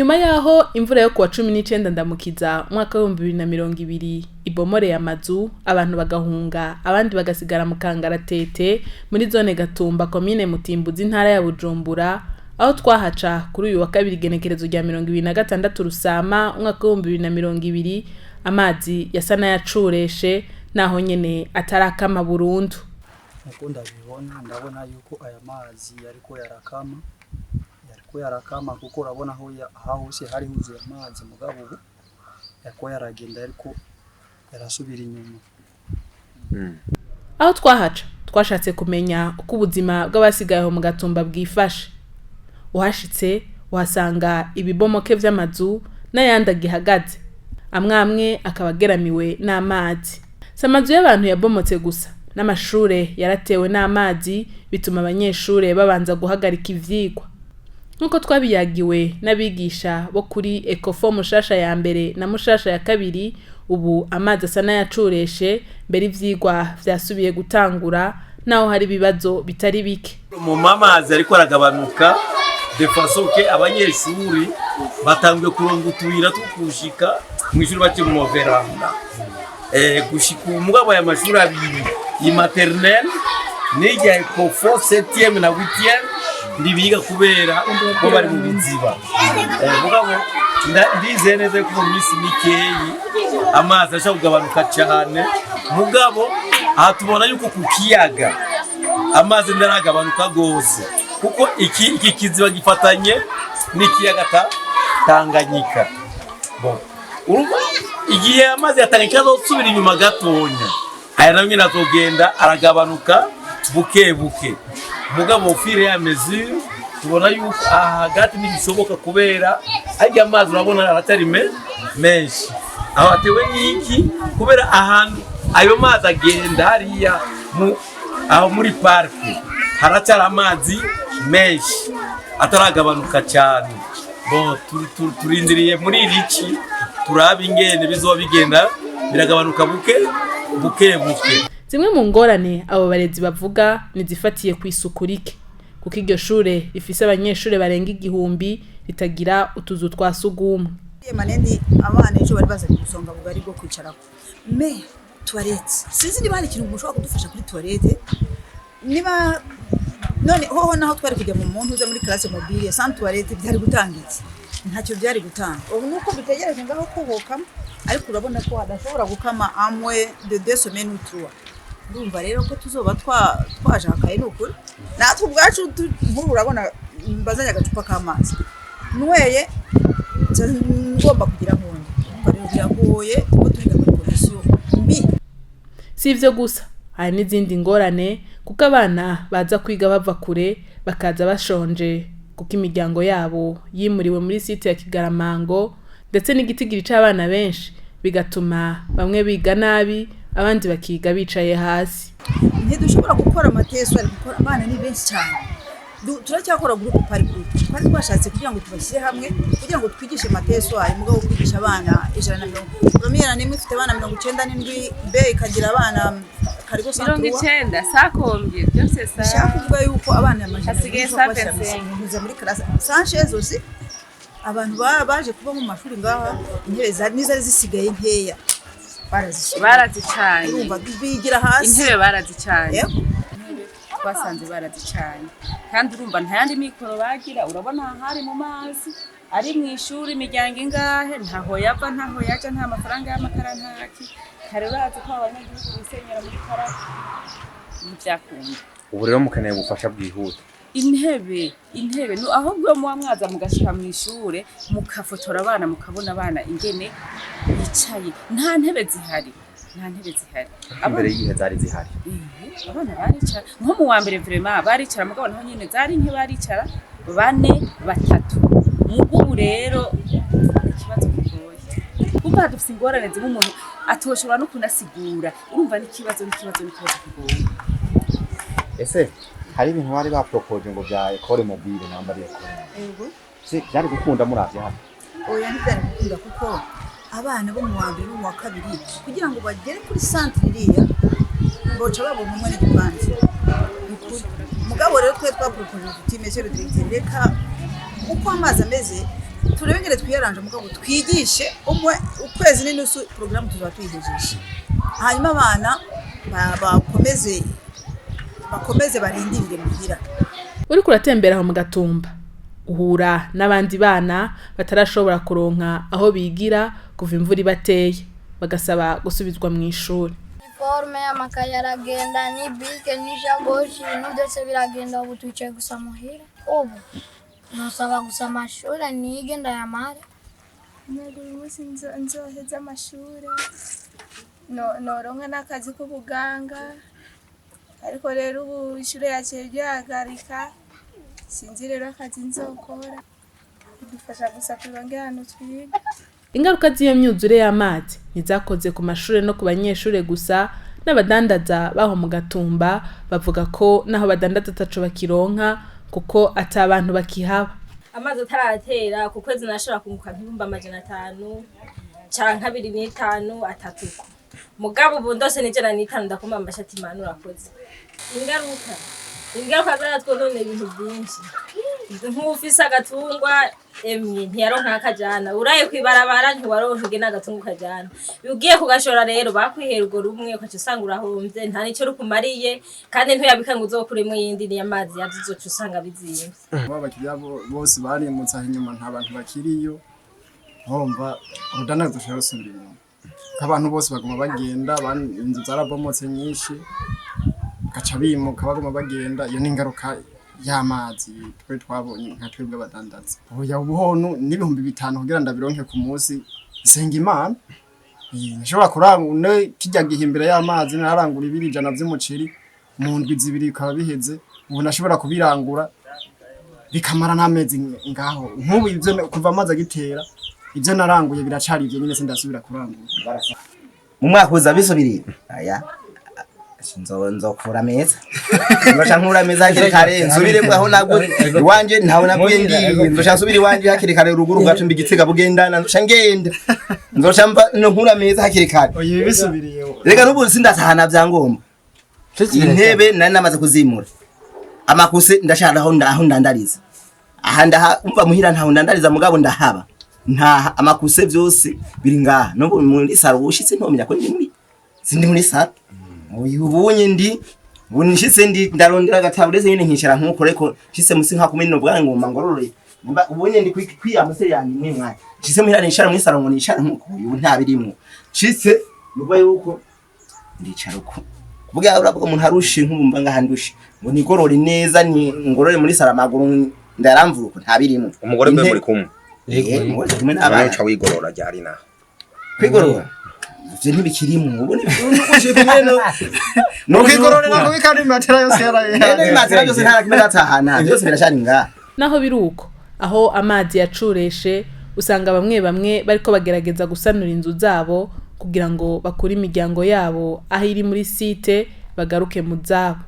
Inyuma yaho imvura yo kuwa 19 ndamukiza mwaka wa 2020 ibomoreye amazu abantu bagahunga abandi bagasigara mu kangaratete muri zone Gatumba commune Mutimbuzi intara ya Bujumbura aho twahaca kuri uyu wa kabiri genekerezo rya 2026 Rusama mwaka wa 2020 amazi yasana yacureshe naho nyene atarakama burundu. Uko ndabona yuko aya mazi yariko yarakama kuko urabona aho hose hari huzuye amazi mugabo ubu yako yaragenda ariko yarasubira inyuma. Aho twahaca twashatse kumenya uko ubuzima bw'abasigaye mu Gatumba bwifashe. Uhashitse uhasanga ibibomoke vy'amazu n'ayandi agihagaze. Amwe akabageramiwe n'amazi. Samazu y'abantu yabomotse gusa n'amashure yaratewe n'amazi bituma abanyeshure babanza guhagarika ivyigwa. Nkuko twabiyagiwe n'abigisha bo kuri Ecofo Mushasha ya mbere na Mushasha ya kabiri ubu amazi asana yacureshe mbere ivyigwa vyasubiye gutangura naho hari bibazo bitari bike. Mu mamazi ariko aragabanuka defasoke abanyeshuri batangiye kurongutwira tukushika mwishuri bake mu veranda gushika umugabo ya mashuri abiri yi maternelle n'ijya Ecofo 7e na 8e ndibiga kubera ko bari mu biziba mugabo ndize neza ko mu minsi mikeyi amazi asha kugabanuka cyane mugabo aha tubona yuko ku kiyaga amazi ndaragabanuka gose kuko iki kiziba gifatanye n'ikiyaga Tanganyika. Urumva igihe amazi yatanganyika azosubira inyuma gatonya aya nayo nyine azogenda aragabanuka buke mugabo ufire ya mesure tubona yuko hagati n'ibishoboka kubera ajya amazi urabona aratari menshi aho atewe n'iki kubera ahantu ayo mazi agenda hariya aho muri parke haracyari amazi menshi ataragabanuka cyane. Turindiriye muri irici turaba ingene bizoba bigenda biragabanuka buke. Zimwe mu ngorane abo barezi bavuga nizifatiye ku isuku rike kuko iryo shure rifise abanyeshure barenga 1000 ritagira utuzu twa sugumwe. Manendi abana ejo bari bazanye gusonga bugari bwo kwicara me toilette sinzi niba hari ikintu mushobora kudufasha kuri toilette niba none hoho naho twari kujya mu muntu uza muri classe mobile sans toilette byari gutangitse ntacyo byari gutanga ubu nuko bitegereje ngaho kuhokama ariko urabona ko adashobora gukama amwe de 2 semaines ou 3. Ndumva rero ko tuzoba twaje hakaye n'ukuri natwe ubwacu nkuru urabona mbazanya agacupa k'amazi nweye ngomba kugira nkonde rero biragoye ko turi muri condition mbi. Si ivyo gusa hari n'izindi ngorane kuko abana baza kwiga bava kure bakaza bashonje kuko imiryango yabo yimuriwe muri site ya Kigaramango ndetse n'igitigiri c'abana benshi bigatuma bamwe biga nabi abandi bakiga bicaye hasi. Ntidushobora gukora amateso ari gukora abana ni benshi cyane. Turacyakora groupe par groupe kandi twashatse kugira ngo tubashyire hamwe kugira ngo twigishe amateso ari mugabo kwigisha abana 150 nimwe ifite abana 97 B ikagira abana karigo 190 sakombye byose sa shakuvuga yuko abana hasigaye 75 muri classe Sanchez aussi abantu baje kuba mu mashuri ngaha intebe zari zisigaye nkeya barazicanye urumva bigira hasi intebe barazicanye basanze barazicanye kandi urumva nta yandi mikoro bagira urabona hari mu mazi ari mu ishuri imiryango ingahe ntaho yava ntaho yaje nta mafaranga y'amakara ntaki kare bazi ko abanyagihugu bisenyera muri karaka n'ibyakunda. Ubu rero mukeneye gufasha bwihuta intebe no ahubwo mu mwaza mugashika mu ishure mukafotora abana mukabona abana ingene bicaye nta ntebe zihari imbere yihe zari zihari abana baricara nko mu wa mbere vraiment baricara mugabo naho nyene zari nke baricara 4 3 mugubu rero ikibazo kigoye kuko dufise ingorane zimwe umuntu atoshobora no kunasigura urumva n'ikibazo kigoye. Ese hari ibintu bari bapropoje ngo bya Ecole Mobile namba ari Ecole se byari gukunda muravye hano oya ntibari gukunda kuko abana bo mu wa mbere mu wa kabiri kugira ngo bagere kuri centre iriya boca babona umwe n'igipanze mugabo rero twe twapropoje tuti monsieur le directeur reka uko amazi ameze turengere twiyaranje mugabo twigishe umwe ukwezi n'inusu program tuzaba tuyigejeje hanyuma abana bakomeze barindire muhira. Uri kuratembera aho mu Gatumba uhura n'abandi bana batarashobora kuronka aho bigira kuva imvura ibateye bagasaba gusubizwa mu ishuri. Forme amakaye aragenda ni bike ni jagoshi ibintu byose biragenda ubu twicaye gusa muhira ubu nosaba gusa amashuri nige ndayamare nagura umunsi nzoheza amashuri noronka n'akazi k'ubuganga ariko rero ubu ishuri yaciye ryahagarika sinzi rero akazi nzokora bidufasha gusa turonke hano twiga. Ingaruka z'iyo myuzure y'amazi ntizakoze ku mashuri no ku banyeshure gusa n'abadandaza baho mu Gatumba bavuga ko naho badandaza ataco bakironka kuko atabantu bakihaba. Amazi ataratera ku kwezi nashobora kunguka nk'ibihumbi 500 canke 250 atatuko mugabo ubu ndose nije na 5 ndakoma amashati manu urakoze. Ingaruka zaratwonone ibintu byinshi nk'ufise agatungwa ntiyaronka akajana uraye kwibarabara ntiwaronka ugena agatungu kajana ugiye kugashora rero bakwihera urwo rumwe ukaca usanga urahomvye nta nico rukumariye kandi ntuyabika ngo uzokuremo yindi ni amazi yazizoca usanga bizimvye. Abakiriya bose barimutse inyuma nta bantu bakiriyo homva urudanazo rusubira inyuma abantu bose baguma bagenda inzu zarabomotse nyinshi gaca bimuka baguma bagenda iyo n'ingaruka y'amazi twe twabonye nka twebwe abadandaza oya ubuhonu n'ibihumbi 5 kugira ndabironke ku munsi senga Imana nshobora kurangura kijya gihimbira y'amazi narangura 200 by'umuceri mu ndwi zibiri bikaba biheze ubu nashobora kubirangura bikamara n'amezi ngaho nk'ubu ivyo kuva amazi agitera ivyo naranguye biracari ivyo nyine sindasubira kurangura mu mwaka uza bisubiriye aya nzokura meza ngosha nkura meza hakiri kare nsubire aho nagwe iwanje ntawe naguye ngiye ndosha nsubire iwanje hakiri kare ruguru gacu mbigitsiga bugendana ndosha ngende ndosha mba nkura meza hakiri kare oyi bisubiriye rega n'ubu sindatahana byangomba intebe nari namaze kuzimura amakuse ndashaka aho ndandariza aha umva muhira ntaho ndandariza mugabo ndahaba nta amakuse byose biri ngaha no muri saro ushitse ntomenya ko ndi muri saro ubunye ndi bunishitse ndi ndarondera agatabuleze nyine nkishara nkuko reko shitse musi nka kumenya no bwangu mangorore ubunye ndi kwiyamuse yani mwe mwa shitse muhira nishara muri saro ngo nishara nkuko ubu nta birimo shitse nubwo yuko ndicara uko kuvuga urabwo umuntu harushi nk'ubumba ngahandushe ngo nigorore neza ni ngorore muri saro amaguru ndaramvura uko nta birimo umugore mwe muri kumwe yego kumwe n'abantu wigorora ryari na kwigorora ivyo ntibikirimo ubone ushye kumeno no kwigororera ko bikari matera yose yaraye matera yose ntara kimwe gatahana byose birashari nga naho biruko aho amazi yacureshe usanga bamwe bariko bagerageza gusanura inzu zabo kugira ngo bakure imiryango yabo aho iri muri site bagaruke mu zabo.